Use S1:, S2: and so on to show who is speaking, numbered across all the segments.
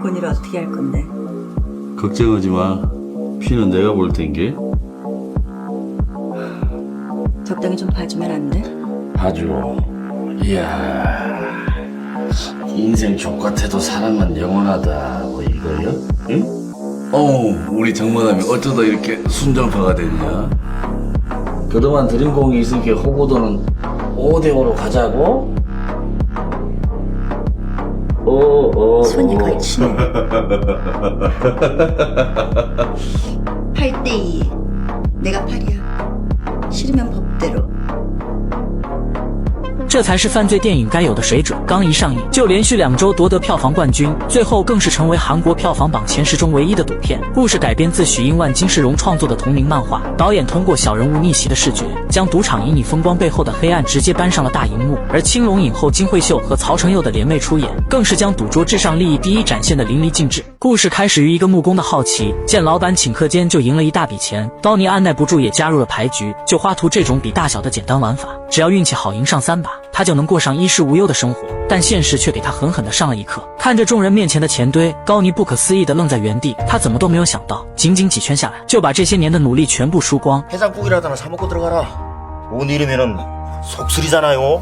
S1: 본이를 어떻게 할 건데?
S2: 걱정하지 마. 피는 내가 볼 텐게.
S1: 적당히 좀 봐주면 안 돼?
S2: 봐줘. 이야, 인생 족같아도 사랑은 영원하다. 뭐 이거요? 응? 우리 정만함이 어쩌다 이렇게 순정파가 됐냐? 그동안 들인 공이 있으니까 호구도는 5대5로 가자고?
S1: 손이 걸치네. 8대2. 내가 8이야. 싫으면 법대로.
S3: 这才是犯罪电影该有的水准。刚一上映就连续2周夺得票房冠军，最后更是成为韩国票房榜前10中唯一的赌片。故事改编自许英万、金世荣创作的同名漫画，导演通过小人物逆袭的视觉，将赌场隐匿风光背后的黑暗直接搬上了大荧幕。而青龙影后金惠秀和曹承佑的联袂出演，更是将赌桌至上利益第一展现得淋漓尽致。故事开始于一个木工的好奇，见老板顷刻间就赢了一大笔钱，高尼按耐不住也加入了牌局，就画图这种比大小的简单玩法，只要运气好赢上3把。他就能过上衣食无忧的生活，但现实却给他狠狠地上了一课。看着众人面前的钱堆，高尼不可思议地愣在原地。他怎么都没有想到，仅仅几圈下来，就把这些年的努力全部输光。
S4: 해장국이라도 하나 사 먹고 들어가라. 못 잃으면은 속술이잖아요.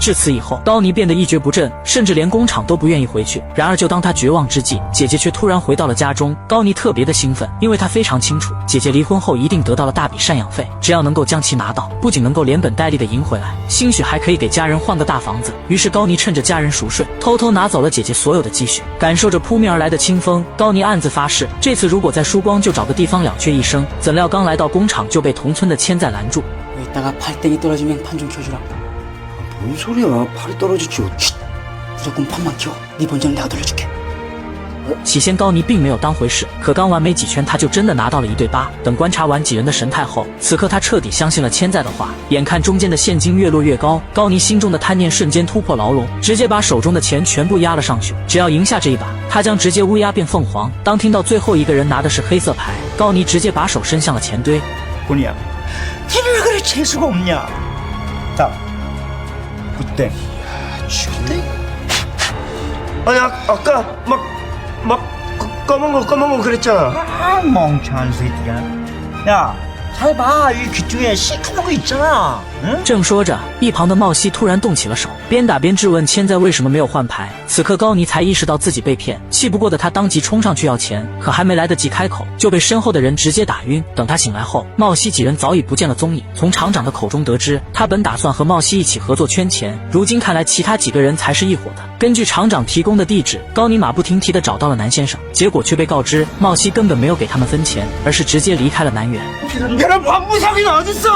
S3: 至此以后，高尼变得一蹶不振，甚至连工厂都不愿意回去。然而，就当他绝望之际，姐姐却突然回到了家中。高尼特别的兴奋，因为他非常清楚，姐姐离婚后一定得到了大笔赡养费，只要能够将其拿到，不仅能够连本带利的赢回来，兴许还可以给家人换个大房子。于是，高尼趁着家人熟睡，偷偷拿走了姐姐所有的积蓄。感受着扑面而来的清风，高尼暗自发誓，这次如果再输光，就找个地方了却一生。怎料刚来到工厂，就被同村的千在拦住。
S5: 이따가 팔땡이 떨어지면 판 좀 켜주라.
S4: 뭔 소리야? 팔이 떨어지지.
S5: 무조건 판만 켜. 네 본전은 내가 돌려줄게.
S3: 起先高尼并没有当回事，可刚玩没几圈，他就真的拿到了1对8。等观察完几人的神态后，此刻他彻底相信了千在的话。眼看中间的现金越落越高，高尼心中的贪念瞬间突破牢笼，直接把手中的钱全部压了上去。只要赢下这一把，他将直接乌鸦变凤凰。当听到最后一个人拿的是黑色牌，高尼直接把手伸向了钱堆。
S4: 본이야. 니를 왜 그래 재수가 없냐? 자, 굿땡. 굿땡? 아니 아까 막 검은 거 그랬잖아. 아 멍청한 새끼야. 야, 잘 봐. 이 귀퉁이에 시커먼 거 있잖아. 응?
S3: 正说着，一旁的茂熙突然动起了手，边打边质问千在为什么没有换牌。此刻高尼才意识到自己被骗，气不过的他当即冲上去要钱，可还没来得及开口，就被身后的人直接打晕。等他醒来后，茂熙几人早已不见了踪影。从厂长的口中得知，他本打算和茂熙一起合作圈钱，如今看来其他几个人才是一伙的。根据厂长提供的地址，高尼马不停蹄地找到了南先生，结果却被告知茂熙根本没有给他们分钱，而是直接离开了南园。
S4: 걔는 반부상이는 어딨어?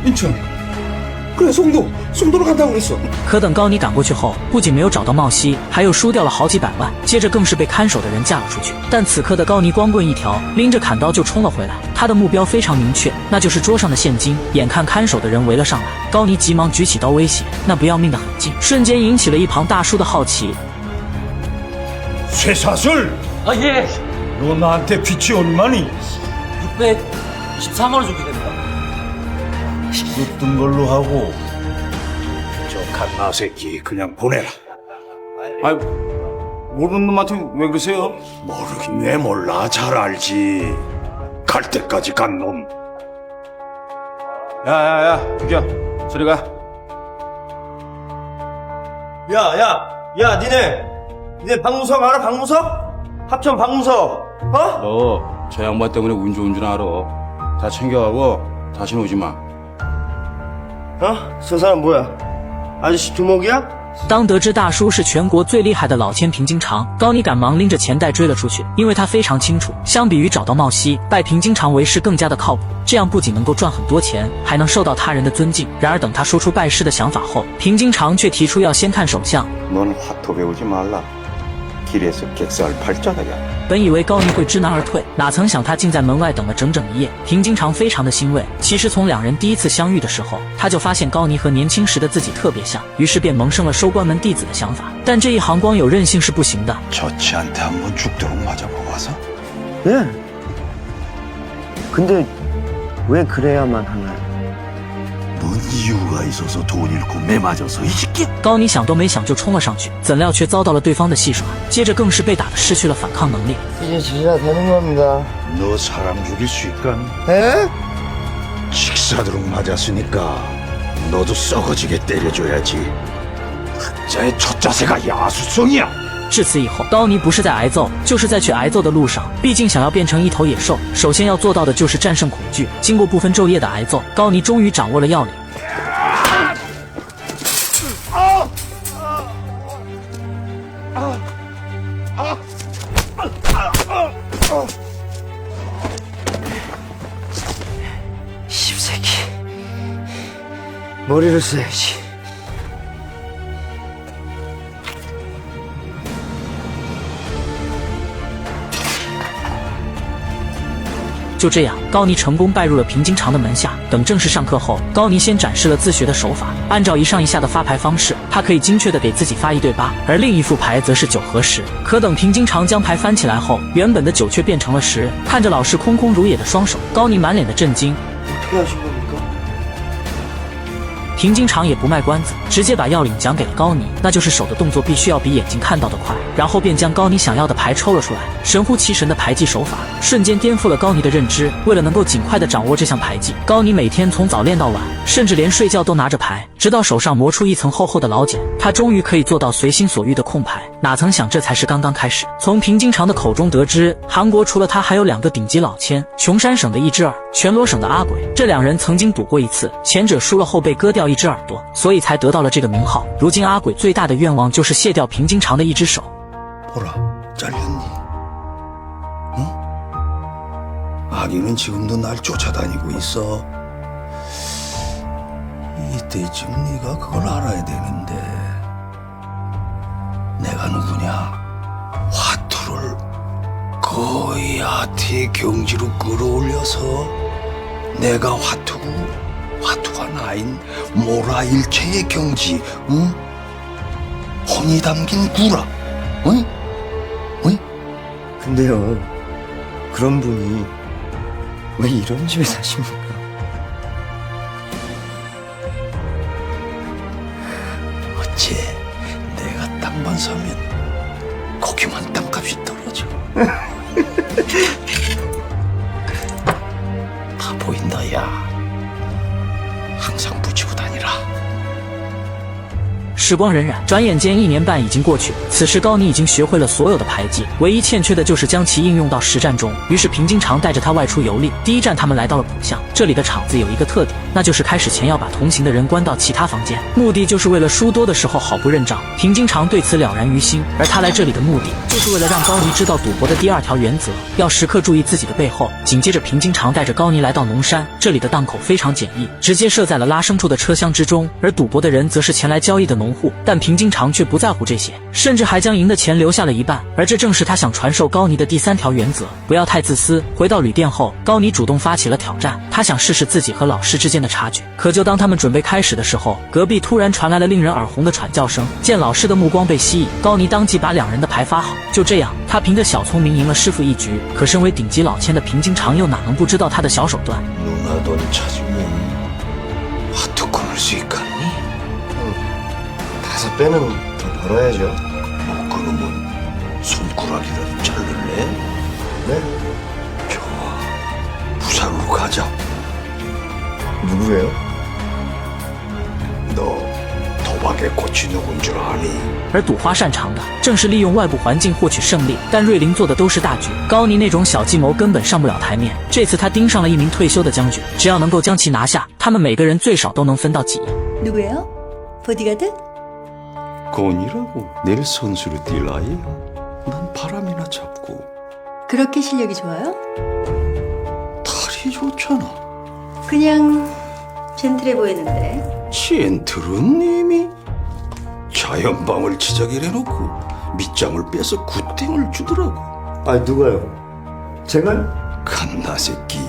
S4: 인천. 그래 송도로 간다고 그랬어.
S3: 可等高尼赶过去后，不仅没有找到茂熙，还又输掉了好几百万，接着更是被看守的人架了出去。但此刻的高尼光棍一条，拎着砍刀就冲了回来。他的目标非常明确，那就是桌上的现金。眼看看守的人围了上来，高尼急忙举起刀威胁，那不要命的狠劲，瞬間引起了一旁大叔的好奇。
S4: 쇠사슬.
S6: 아 예.
S4: 너 나한테 빚이 얼마니?
S6: 613만 원 정도 됩니다.
S4: 웃던 걸로 하고 저 갓나 새끼 그냥 보내라.
S7: 아이, 모르는 놈한테 왜 그러세요?
S4: 모르긴 왜 몰라. 잘 알지. 갈 때까지 간 놈.
S7: 야야야, 비켜. 저리 가.
S4: 야, 니네 박무석 알아? 박무석? 합천 박무석. 어?
S7: 너 저 양반 때문에 운 좋은 줄 알아. 다 챙겨가고 다시는 오지 마.
S4: 어? 저 사람 뭐야? 아저씨 두목이야?
S3: 当得知大叔是全国最厉害的老千平经常，高尼赶忙拎着钱袋追了出去，因为他非常清楚，相比于找到茂熙，拜平经常为师更加的靠谱。这样不仅能够赚很多钱，还能受到他人的尊敬。然而等他说出拜师的想法后，平经常却提出要先看手相。
S8: 넌 화토 배우지 말라. 길에서 객살 팔자다야.
S3: 本以为高尼会知难而退，哪曾想他竟在门外等了整整1夜。平经常非常的欣慰，其实从2人第一次相遇的时候，他就发现高尼和年轻时的自己特别像，于是便萌生了收关门弟子的想法。但这一行光有韧性是不行的。
S8: 저치한테 한번 죽도록 맞아보고 와서?
S9: 네. 근데 왜 그래야만 하나요?
S4: 뭔 이유가 있어서 돈 잃고 매 맞아서 이 새끼.
S3: 高尼想都没想就冲了上去，怎料却遭到了对方的戏耍，接着更是被打得失去了反抗能力。
S6: 이제 지지가 되는 겁니다.
S4: 너 사람 죽일 수 있간?
S6: 에?
S4: 직사도록 맞았으니까 너도 썩어지게 때려줘야지. 학자의 첫 자세가 야수성이야.
S3: 至此以后，高尼不是在挨揍，就是在去挨揍的路上。毕竟想要变成一头野兽，首先要做到的就是战胜恐惧。经过不分昼夜的挨揍，高尼终于掌握了要领。
S6: 십새끼. 머리를 써야지.
S3: 就这样，高尼成功拜入了平津长的门下。等正式上课后，高尼先展示了自学的手法，按照一上一下的发牌方式，他可以精确的给自己发1对8，而另一副牌则是9和10。可等平津长将牌翻起来后，原本的9却变成了10。看着老师空空如也的双手，高尼满脸的震惊。
S6: 어떻게 하신 겁니까?
S3: 平津长也不卖关子，直接把要领讲给了高尼，那就是手的动作必须要比眼睛看到的快，然后便将高尼想要的牌抽了出来。神乎其神的牌技手法，瞬间颠覆了高尼的认知。为了能够尽快的掌握这项牌技，高尼每天从早练到晚，甚至连睡觉都拿着牌，直到手上磨出一层厚厚的老茧，他终于可以做到随心所欲的控牌。哪曾想这才是刚刚开始。从平津长的口中得知，韩国除了他还有2个顶级老千，琼山省的一只耳，全罗省的阿鬼。这2人曾经赌过一次，前者输了后被割掉一只耳朵，所以才得到了这个名号。如今阿鬼最大的愿望就是卸掉平津长的一只手。
S4: 보라, 잘렸니? 응? 아기는 지금도 날 쫓아다니고 있어. 이때쯤 네가 그걸 알아야 되는데. 내가 누구냐? 화투를 거의 아티의 경지로 끌어올려서 내가 화투고 화투가 나인 모라 일체의 경지, 응? 혼이 담긴 구라, 응? 응?
S6: 근데요, 그런 분이 왜 이런 집에 사십니까?
S4: 어째 내가 땅만 사면 거기만 땅값이 떨어져. 다 보인다, 야. 항상 붙이고 다니라.
S3: 时光荏苒，转眼间1年半已经过去。此时高尼已经学会了所有的牌技，唯一欠缺的就是将其应用到实战中。于是平津长带着他外出游历。第一站，他们来到了浦项。这里的场子有一个特点，那就是开始前要把同行的人关到其他房间，目的就是为了输多的时候好不认账。平津长对此了然于心，而他来这里的目的，就是为了让高尼知道赌博的第2条原则，要时刻注意自己的背后。紧接着，平津长带着高尼来到农山，这里的档口非常简易，直接设在了拉牲畜的车厢之中，而赌博的人则是前来交易的农户。但平津长却不在乎这些，甚至还将赢的钱留下了一半。而这正是他想传授高尼的第3条原则：不要太自私。回到旅店后，高尼主动发起了挑战，他想试试自己和老师之间的差距。可就当他们准备开始的时候，隔壁突然传来了令人耳红的喘叫声。见老师的目光被吸引，高尼当即把2人的牌发好。就这样，他凭着小聪明赢了师傅1局。可身为顶级老千的平津长又哪能不知道他的小手段？
S4: 누나 돈 찾으면 화투 끊을 수 있겠니?
S6: 5배는 더 벌어야죠.
S4: 못 끊으면 손가락이라도 자를래?
S6: 네?
S4: 좋아, 부산으로 가자.
S6: 누구예요?
S4: 너 도박의 꽃이 누군 줄 아니?
S3: 而赌花擅长的正是利用外部环境获取胜利，但瑞林做的都是大局，高尼那种小计谋根本上不了台面。这次他盯上了一名退休的将军，只要能够将其拿下，他们每个人最少都能分到几亿。
S1: 누구예요? 보디가드?
S4: 곤이라고 내일 선수로 뛸 아이야. 난 바람이나 잡고
S1: 그렇게 실력이 좋아요?
S4: 탈이 좋잖아.
S1: 그냥 젠틀해 보이는데.
S4: 젠틀은 이미 자연방을 지적이래놓고 밑장을 빼서 굿땡을 주더라고.
S6: 아, 누가요? 제가?
S4: 갓나 새끼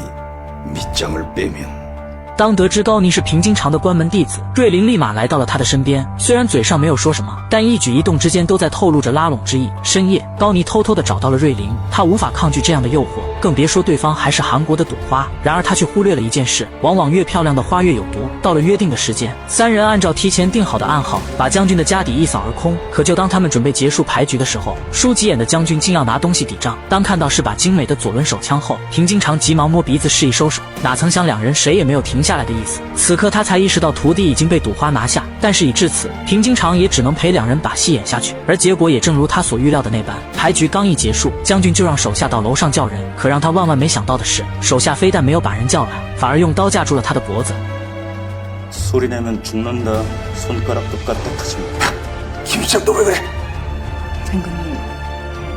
S4: 밑장을 빼면
S3: 当得知高尼是平津长的关门弟子，瑞林立马来到了他的身边，虽然嘴上没有说什么，但一举一动之间都在透露着拉拢之意。深夜，高尼偷偷地找到了瑞林，他无法抗拒这样的诱惑，更别说对方还是韩国的朵花。然而他却忽略了一件事，往往越漂亮的花越有毒。到了约定的时间，三人按照提前定好的暗号，把将军的家底一扫而空。可就当他们准备结束牌局的时候，输急眼的将军竟要拿东西抵账。当看到是把精美的左轮手枪后，平津长急忙摸鼻子示意收手，哪曾想两人谁也没有停下来的意思。此刻他才意识到徒弟已经被朵花拿下，但是已至此，平津长也只能陪两人把戏演下去。而结果也正如他所预料的那般，牌局刚一结束，将军就让手下到楼上叫人。可让他万万没想到的是，手下非但没有把人叫来，反而用刀架住了他的脖子。
S2: 소리 내면 죽는다. 손가락도 까딱하지마.
S4: 김수장 너 왜 그래?
S1: 장군님,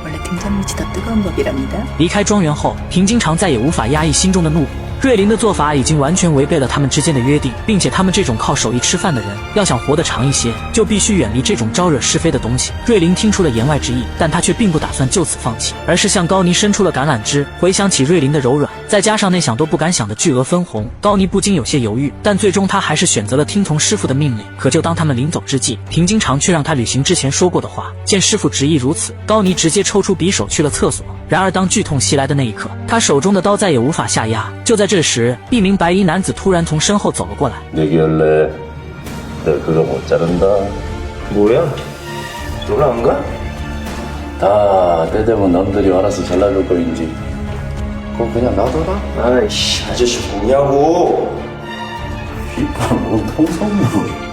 S1: 원래 등잔 밑이 더 뜨거운 법이랍니다.
S3: 离开庄园后，平津长再也无法压抑心中的怒火。瑞林的做法已经完全违背了他们之间的约定，并且他们这种靠手艺吃饭的人，要想活得长一些，就必须远离这种招惹是非的东西。瑞林听出了言外之意，但他却并不打算就此放弃，而是向高尼伸出了橄榄枝。回想起瑞林的柔软，再加上那想都不敢想的巨额分红，高尼不禁有些犹豫，但最终他还是选择了听从师傅的命令。可就当他们临走之际，平津长却让他履行之前说过的话。见师傅执意如此，高尼直接抽出匕首去了厕所。然而当剧痛袭来的那一刻，他手中的刀再也无法下压。就在这时，一名白衣男子突然从身后走了过来。
S2: 내기할래? 너 그거 못 자른다.
S6: 뭐야? 놀러 안 가?
S2: 다 때 되면 남들이 알아서 잘라줄 거인지.
S6: 그럼 그냥 놔둬라. 아이씨, 아저씨 뭐냐고.
S2: 뭔 통성으로.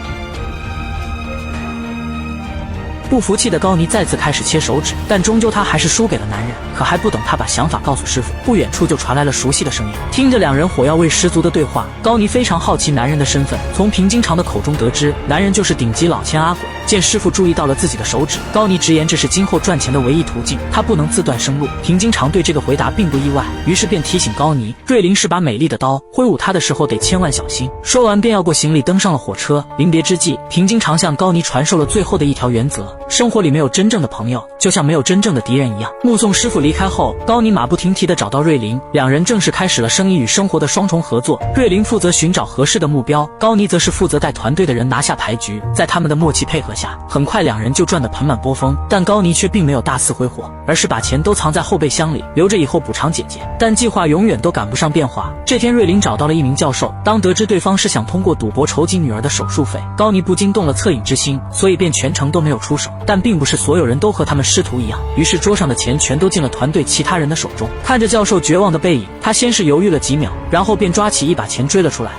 S3: 不服气的高尼再次开始切手指，但终究他还是输给了男人。可还不等他把想法告诉师傅，不远处就传来了熟悉的声音。听着两人火药味十足的对话，高尼非常好奇男人的身份。从平津长的口中得知，男人就是顶级老千阿鬼。见师傅注意到了自己的手指，高尼直言这是今后赚钱的唯一途径，他不能自断生路。平津长对这个回答并不意外，于是便提醒高尼，瑞林是把美丽的刀，挥舞它的时候得千万小心。说完便要过行李登上了火车。临别之际，平津长向高尼传授了最后的一条原则。 生活里没有真正的朋友，就像没有真正的敌人一样。目送师傅离开后，高尼马不停蹄地找到瑞林，两人正式开始了生意与生活的双重合作。瑞林负责寻找合适的目标，高尼则是负责带团队的人拿下牌局。在他们的默契配合下，很快两人就赚得盆满钵丰。但高尼却并没有大肆挥霍，而是把钱都藏在后备箱里，留着以后补偿姐姐。但计划永远都赶不上变化。这天，瑞林找到了一名教授，当得知对方是想通过赌博筹集女儿的手术费，高尼不禁动了恻隐之心，所以便全程都没有出手。 但并不是所有人都和他们师徒一样，于是桌上的钱全都进了团队其他人的手中。看着教授绝望的背影，他先是犹豫了几秒，然后便抓起一把钱追了出来。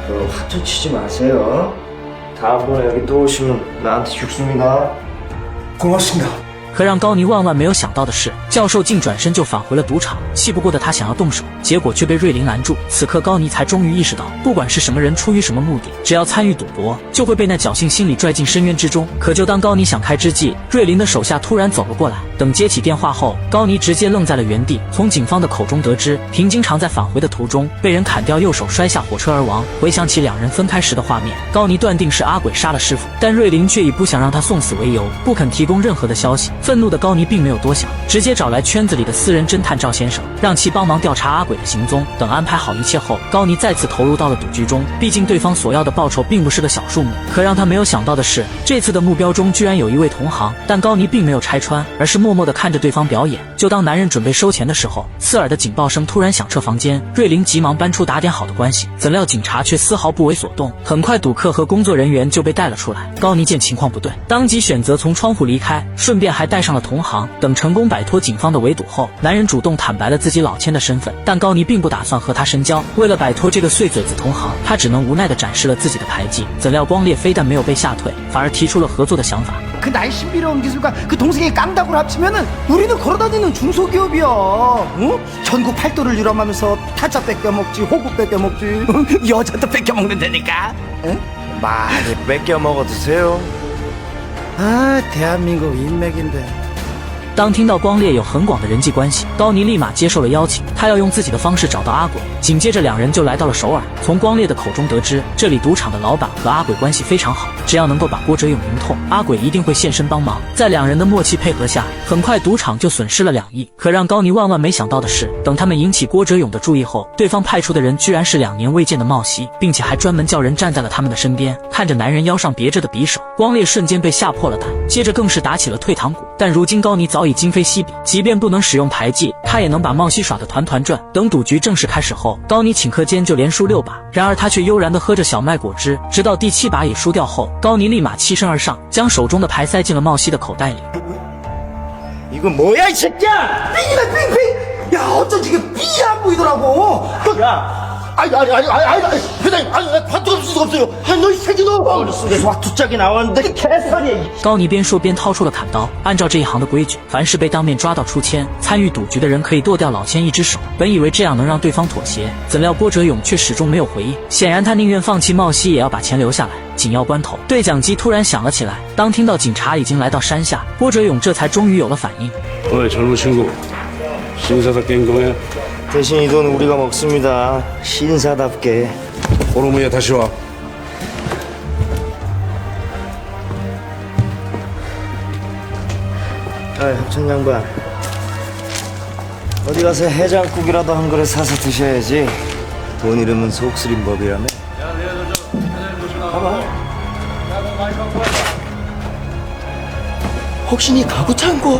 S6: 화투 치지 마세요. 다음번에 여기 또 오시면 나한테 죽습니다.
S4: 고맙습니다.
S3: 可让高尼万万没有想到的是，教授竟转身就返回了赌场。气不过的他想要动手，结果却被瑞林拦住。此刻高尼才终于意识到，不管是什么人，出于什么目的，只要参与赌博，就会被那侥幸心理拽进深渊之中。可就当高尼想开之际，瑞林的手下突然走了过来。等接起电话后，高尼直接愣在了原地。从警方的口中得知，平津长在返回的途中被人砍掉右手，摔下火车而亡。回想起两人分开时的画面，高尼断定是阿鬼杀了师傅，但瑞林却以不想让他送死为由，不肯提供任何的消息。 愤怒的高尼并没有多想，直接找来圈子里的私人侦探赵先生，让其帮忙调查阿鬼的行踪。等安排好一切后，高尼再次投入到了赌局中。毕竟对方所要的报酬并不是个小数目。可让他没有想到的是，这次的目标中居然有一位同行，但高尼并没有拆穿，而是默默地看着对方表演。就当男人准备收钱的时候，刺耳的警报声突然响彻房间。瑞林急忙搬出打点好的关系，怎料警察却丝毫不为所动。很快，赌客和工作人员就被带了出来。高尼见情况不对，当即选择从窗户离开，顺便还带上了同行。等成功摆脱警方的围堵后，男人主动坦白了自己老千的身份，但高尼并不打算和他深交。为了摆脱这个碎嘴子同行，他只能无奈地展示了自己的牌技。怎料光烈非但没有被吓退，反而提出了合作的想法。
S9: 그 나의 신비로운 기술과 그 동생의 깡다구를 합치면은 우리는 걸어다니는 중소기업이야. 어? 전국 팔도를 유람하면서 타짜 뺏겨먹지, 호구 뺏겨먹지, 여자도 뺏겨먹는다니까. 응?
S6: 많이 뺏겨 먹어 드세요.
S9: 아, 대한민국 인맥인데
S3: 当听到光烈有很广的人际关系，高尼立马接受了邀请，他要用自己的方式找到阿鬼。紧接着两人就来到了首尔，从光烈的口中得知，这里赌场的老板和阿鬼关系非常好，只要能够把郭哲勇赢痛，阿鬼一定会现身帮忙。在两人的默契配合下，很快赌场就损失了2亿。可让高尼万万没想到的是，等他们引起郭哲勇的注意后，对方派出的人居然是2年未见的茂熙，并且还专门叫人站在了他们的身边。看着男人腰上别着的匕首，光烈瞬间被吓破了胆，接着更是打起了退堂鼓。但如今高尼早已今非昔比，即便不能使用牌技，他也能把茂熙耍得团团转。等赌局正式开始后，高尼顷刻间就连输6把，然而他却悠然地喝着小麦果汁，直到第7把也输掉后，高尼立马欺身而上，将手中的牌塞进了茂熙的口袋里。
S9: 이거 뭐야 이 새끼야! 삥이다 삥삥! 야 어쩐지 이게 삥이 안 보이더라고! 야! 아니 회장님 아니 관두가 없을 수가 없어요! 아니 너 이 새끼 너! 어렸을 와 두짝이 나왔는데 개소리야!
S3: 高尼边说边掏出了砍刀，按照这一行的规矩，凡是被当面抓到出千，参与赌局的人可以剁掉老千1只手。本以为这样能让对方妥协，怎料郭哲勇却始终没有回应，显然他宁愿放弃茂熙也要把钱留下来。 紧要关头，对讲机突然响了起来。当听到警察已经来到山下，郭哲勇这才终于有了反应。
S7: 어이 젊은 친구 신사답게 행동해.
S6: 대신 이 돈 우리가 먹습니다. 신사답게.
S7: 오로무에 다시 와.
S6: 합천 양반. 어디 가서 해장국이라도 한 그릇 사서 드셔야지. 돈 잃으면 속 쓰린 법이라며. 가봐.
S9: 혹시 니 가구 창고?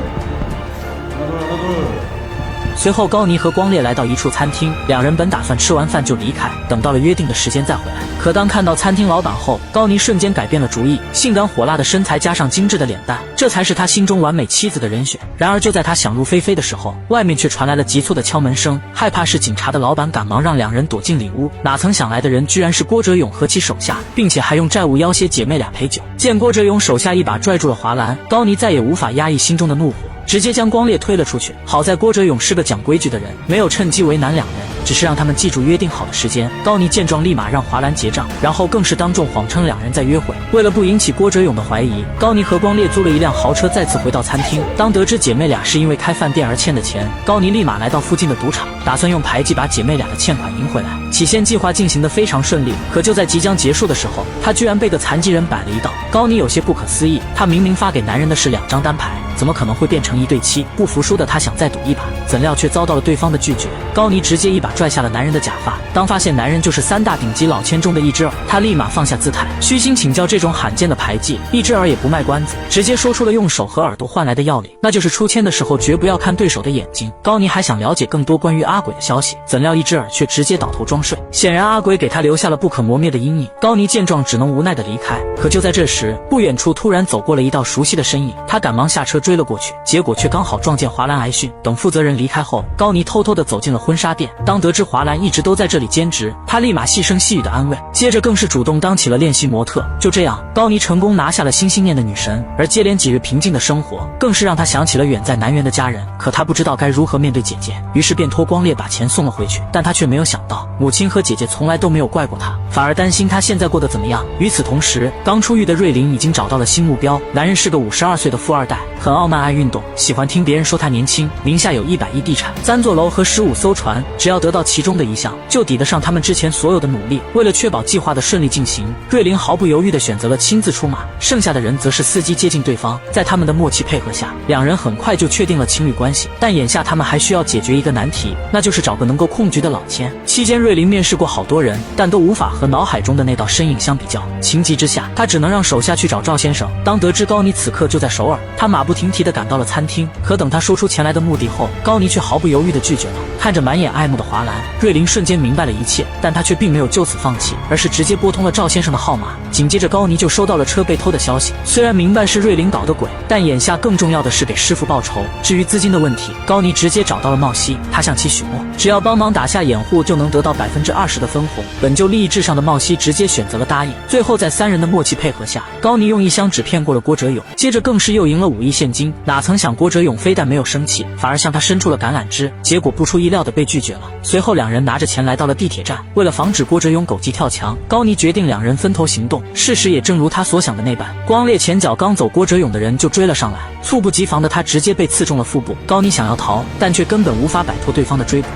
S3: 随后，高尼和光烈来到一处餐厅，两人本打算吃完饭就离开，等到了约定的时间再回来。可当看到餐厅老板后，高尼瞬间改变了主意。性感火辣的身材加上精致的脸蛋，这才是他心中完美妻子的人选。然而，就在他想入非非的时候，外面却传来了急促的敲门声。害怕是警察的老板赶忙让两人躲进里屋，哪曾想来的人居然是郭哲勇和其手下，并且还用债务要挟姐妹俩陪酒。见郭哲勇手下一把拽住了华兰，高尼再也无法压抑心中的怒火。 直接将光烈推了出去。好在郭哲勇是个讲规矩的人，没有趁机为难两人，只是让他们记住约定好的时间。高尼见状，立马让华兰结账，然后更是当众谎称两人在约会。为了不引起郭哲勇的怀疑，高尼和光烈租了一辆豪车，再次回到餐厅。当得知姐妹俩是因为开饭店而欠的钱，高尼立马来到附近的赌场，打算用牌技把姐妹俩的欠款赢回来。起先计划进行得非常顺利，可就在即将结束的时候，他居然被个残疾人摆了一道。高尼有些不可思议，他明明发给男人的是2张单牌。 怎么可能会变成1对7？不服输的他想再赌一把，怎料却遭到了对方的拒绝。高尼直接一把拽下了男人的假发。当发现男人就是3大顶级老千中的1只耳，他立马放下姿态，虚心请教这种罕见的牌技。1只耳也不卖关子，直接说出了用手和耳朵换来的要领，那就是出千的时候绝不要看对手的眼睛。高尼还想了解更多关于阿鬼的消息，怎料1只耳却直接倒头装睡。显然阿鬼给他留下了不可磨灭的阴影。高尼见状只能无奈的离开。可就在这时，不远处突然走过了一道熟悉的身影，他赶忙下车 追了过去，结果却刚好撞见华兰挨训。等负责人离开后，高尼偷偷地走进了婚纱店。当得知华兰一直都在这里兼职，他立马细声细语的安慰，接着更是主动当起了练习模特。就这样，高尼成功拿下了心心念的女神。而接连几日平静的生活，更是让他想起了远在南园的家人。可他不知道该如何面对姐姐，于是便托光烈把钱送了回去。但他却没有想到，母亲和姐姐从来都没有怪过他，反而担心他现在过得怎么样。与此同时，刚出狱的瑞林已经找到了新目标，男人是个52岁的富二代，很傲慢，爱运动，喜欢听别人说他年轻，名下有100亿地产、3座楼和15艘船，只要得到其中的一项，就抵得上他们之前所有的努力。为了确保计划的顺利进行，瑞林毫不犹豫地选择了亲自出马，剩下的人则是伺机接近对方。在他们的默契配合下，两人很快就确定了情侣关系。但眼下他们还需要解决一个难题，那就是找个能够控局的老千。期间，瑞林面试过好多人，但都无法和脑海中的那道身影相比较。情急之下，他只能让手下去找赵先生。当得知高尼此刻就在首尔，他马不停蹄地赶到了餐厅。可等他说出前来的目的后，高尼却毫不犹豫地拒绝了。看着满眼爱慕的华兰，瑞林瞬间明白了一切，但他却并没有就此放弃，而是直接拨通了赵先生的号码。紧接着，高尼就收到了车被偷的消息。虽然明白是瑞林搞的鬼，但眼下更重要的是给师傅报仇。至于资金的问题，高尼直接找到了茂熙，他向其许诺，只要帮忙打下掩护，就能得到20%的分红。本就利益至上的茂熙直接选择了答应。最后在3人的默契配合下，高尼用1箱纸骗过了郭哲勇，接着更是又赢了5亿现金。哪曾想郭哲勇非但没有生气，反而向他伸出了橄榄枝。结果不出意料料的被拒绝了。随后两人拿着钱来到了地铁站，为了防止郭哲勇狗急跳墙，高妮决定两人分头行动。事实也正如他所想的那般，光烈前脚刚走，郭哲勇的人就追了上来，猝不及防的他直接被刺中了腹部。高妮想要逃，但却根本无法摆脱对方的追捕。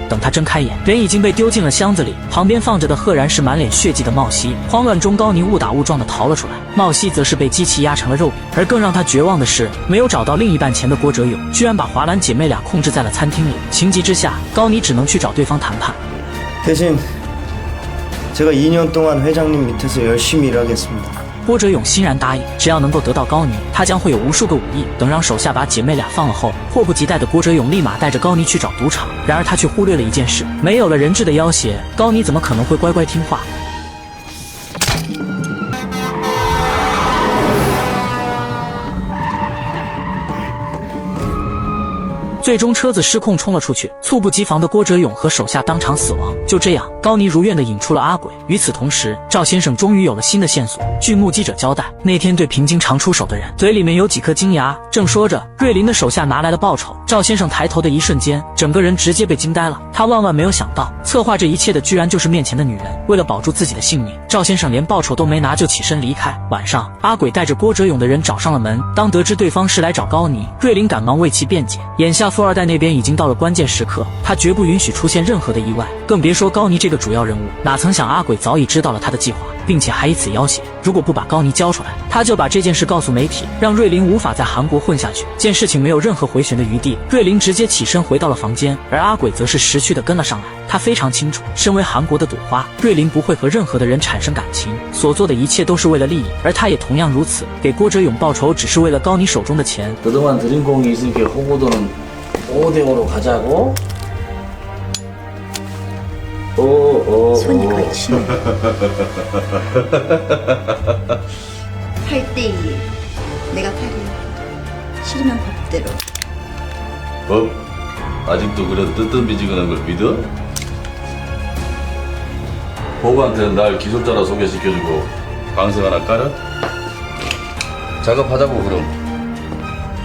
S3: 等他睁开眼，人已经被丢进了箱子里，旁边放着的赫然是满脸血迹的茂西。慌乱中，高妮误打误撞地逃了出来，茂西则是被机器压成了肉饼。而更让他绝望的是，没有找到另一半钱的郭哲勇，居然把华兰姐妹俩控制在了餐厅里。情急之下，高妮只能去找对方谈判。
S6: 대신 제가 2년 동안 회장님 밑에서 열심히 일하겠습니다.
S3: 郭哲勇欣然答应，只要能够得到高妮，他将会有无数个武艺。等让手下把姐妹俩放了后，迫不及待的郭哲勇立马带着高妮去找赌场。然而他却忽略了一件事，没有了人质的要挟，高妮怎么可能会乖乖听话？ 最终车子失控冲了出去，猝不及防的郭哲勇和手下当场死亡。就这样，高妮如愿地引出了阿鬼。与此同时，赵先生终于有了新的线索。据目击者交代，那天对平津常出手的人嘴里面有几颗金牙。正说着，瑞林的手下拿来了报酬。赵先生抬头的一瞬间，整个人直接被惊呆了。他万万没有想到，策划这一切的居然就是面前的女人。为了保住自己的性命，赵先生连报酬都没拿就起身离开。晚上，阿鬼带着郭哲勇的人找上了门。当得知对方是来找高妮，瑞林赶忙为其辩解。眼下富二代那边已经到了关键时刻，他绝不允许出现任何的意外，更别说高妮这个主要人物。哪曾想阿鬼早已知道了他的计划，并且还以此要挟，如果不把高妮交出来，他就把这件事告诉媒体，让瑞林无法在韩国混下去。见事情没有任何回旋的余地，瑞林直接起身回到了房间，而阿鬼则是识趣的跟了上来。他非常清楚，身为韩国的赌花，瑞林不会和任何的人产生感情，所做的一切都是为了利益，而他也同样如此。给郭哲勇报仇只是为了高妮手中的钱。
S2: 그동안 들인 공이 있으니까 호구도는 5대5로 가자고?
S1: 손이 거의 치네. 8대2. 내가 8이야. 싫으면 법대로.
S2: 법? 아직도 그래도 뜨뜻미지근한 걸 믿어? 호구한테는 날 기술자라 소개시켜주고 방생 하나 깔아? 작업하자고 그럼.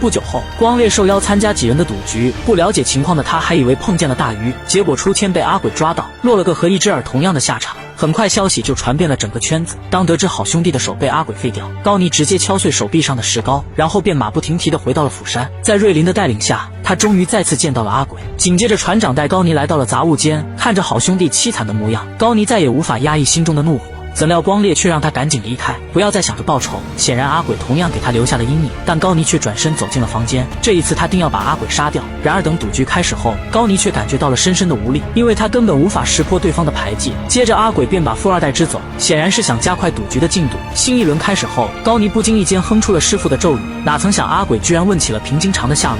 S3: 不久后，光烈受邀参加几人的赌局，不了解情况的他还以为碰见了大鱼，结果出千被阿鬼抓到，落了个和一只耳同样的下场。很快消息就传遍了整个圈子。当得知好兄弟的手被阿鬼废掉，高妮直接敲碎手臂上的石膏，然后便马不停蹄地回到了釜山。在瑞林的带领下，他终于再次见到了阿鬼。紧接着，船长带高妮来到了杂物间，看着好兄弟凄惨的模样，高妮再也无法压抑心中的怒火。 怎料光烈却让他赶紧离开，不要再想着报仇。显然阿鬼同样给他留下了阴影，但高妮却转身走进了房间。这一次他定要把阿鬼杀掉。然而等赌局开始后，高妮却感觉到了深深的无力，因为他根本无法识破对方的牌技。接着阿鬼便把富二代支走，显然是想加快赌局的进度。新一轮开始后，高妮不经意间哼出了师傅的咒语，哪曾想阿鬼居然问起了平津长的下落。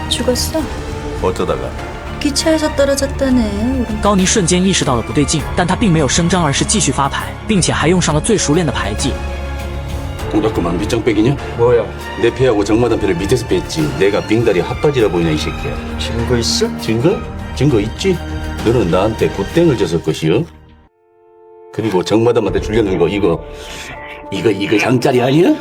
S1: 죽었어.
S2: 어쩌다가?
S1: 기차에서 떨어졌다네.
S3: 高妮瞬间意识到了不对劲，但他并没有声张，而是继续发牌，并且还用上了最熟练的牌技。
S2: 동작구만 밑장 빼기냐?
S6: 뭐야?
S2: 내 패하고 정마담 패를 밑에서 뺐지. 내가 빙다리 핫바지라 보이냐 이 새끼야.
S6: 증거 있어?
S2: 증거? 증거 있지? 너는 나한테 굿땡을 줬을 것이요. 그리고 정마담한테 줄려는 거 이거 장짜리 아니야?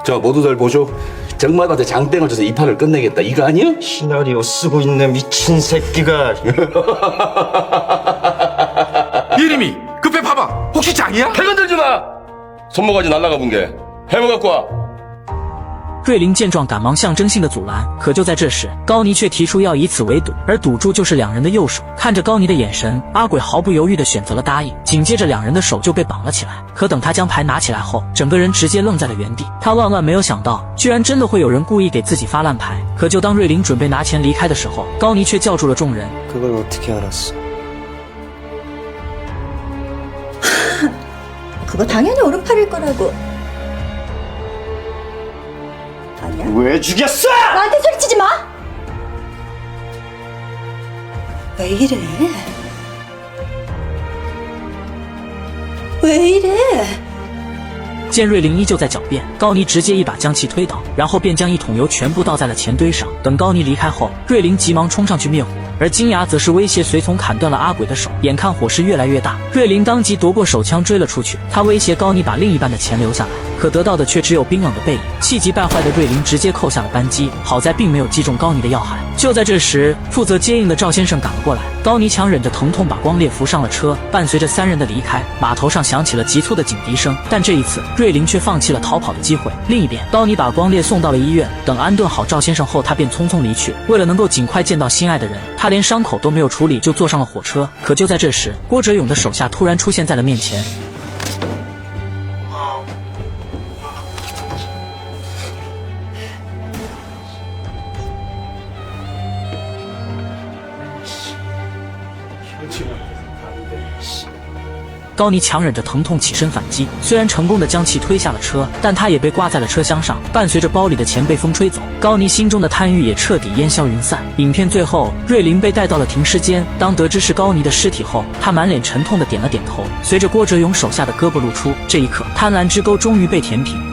S2: 자 모두 잘 보쇼. 정마담한테 장땡을 줘서 이 판을 끝내겠다 이거 아니야?
S6: 시나리오 쓰고 있네 미친 새끼가.
S4: 이름이 급해 봐봐. 혹시 장이야?
S2: 배 건들지 마. 손모가지 날라가 본 게. 해머 갖고 와.
S3: 瑞林见状，赶忙象征性的阻拦。可就在这时，高妮却提出要以此为赌，而赌注就是两人的右手。看着高妮的眼神，阿鬼毫不犹豫地选择了答应。紧接着，两人的手就被绑了起来。可等他将牌拿起来后，整个人直接愣在了原地。他万万没有想到，居然真的会有人故意给自己发烂牌。可就当瑞林准备拿钱离开的时候，高妮却叫住了众人。
S6: 그걸 어떻게 알았어?
S1: 그거 당연히 오른팔일 거라고. 아니야?
S6: 왜 죽였어?
S1: 나한테 소리치지 마! 왜 이래? 왜 이래?
S3: 见瑞林依旧在狡辩，高妮直接一把将其推倒，然后便将一桶油全部倒在了钱堆上。等高妮离开后，瑞林急忙冲上去灭火。而金牙则是威胁随从砍断了阿鬼的手。眼看火势越来越大，瑞林当即夺过手枪追了出去。他威胁高尼把另一半的钱留下来，可得到的却只有冰冷的背影。气急败坏的瑞林直接扣下了扳机，好在并没有击中高尼的要害。就在这时，负责接应的赵先生赶了过来，高尼强忍着疼痛把光烈扶上了车。伴随着三人的离开，码头上响起了急促的警笛声，但这一次瑞林却放弃了逃跑的机会。另一边，高尼把光烈送到了医院，等安顿好赵先生后，他便匆匆离去。为了能够尽快见到心爱的人，他连伤口都没有处理就坐上了火车。可就在这时，郭哲勇的手下突然出现在了面前。高尼强忍着疼痛起身反击，虽然成功的将其推下了车，但他也被挂在了车厢上。伴随着包里的钱被风吹走，高尼心中的贪欲也彻底烟消云散。影片最后，瑞林被带到了停尸间，当得知是高尼的尸体后，他满脸沉痛的点了点头。随着郭哲勇手下的胳膊露出，这一刻贪婪之沟终于被填平。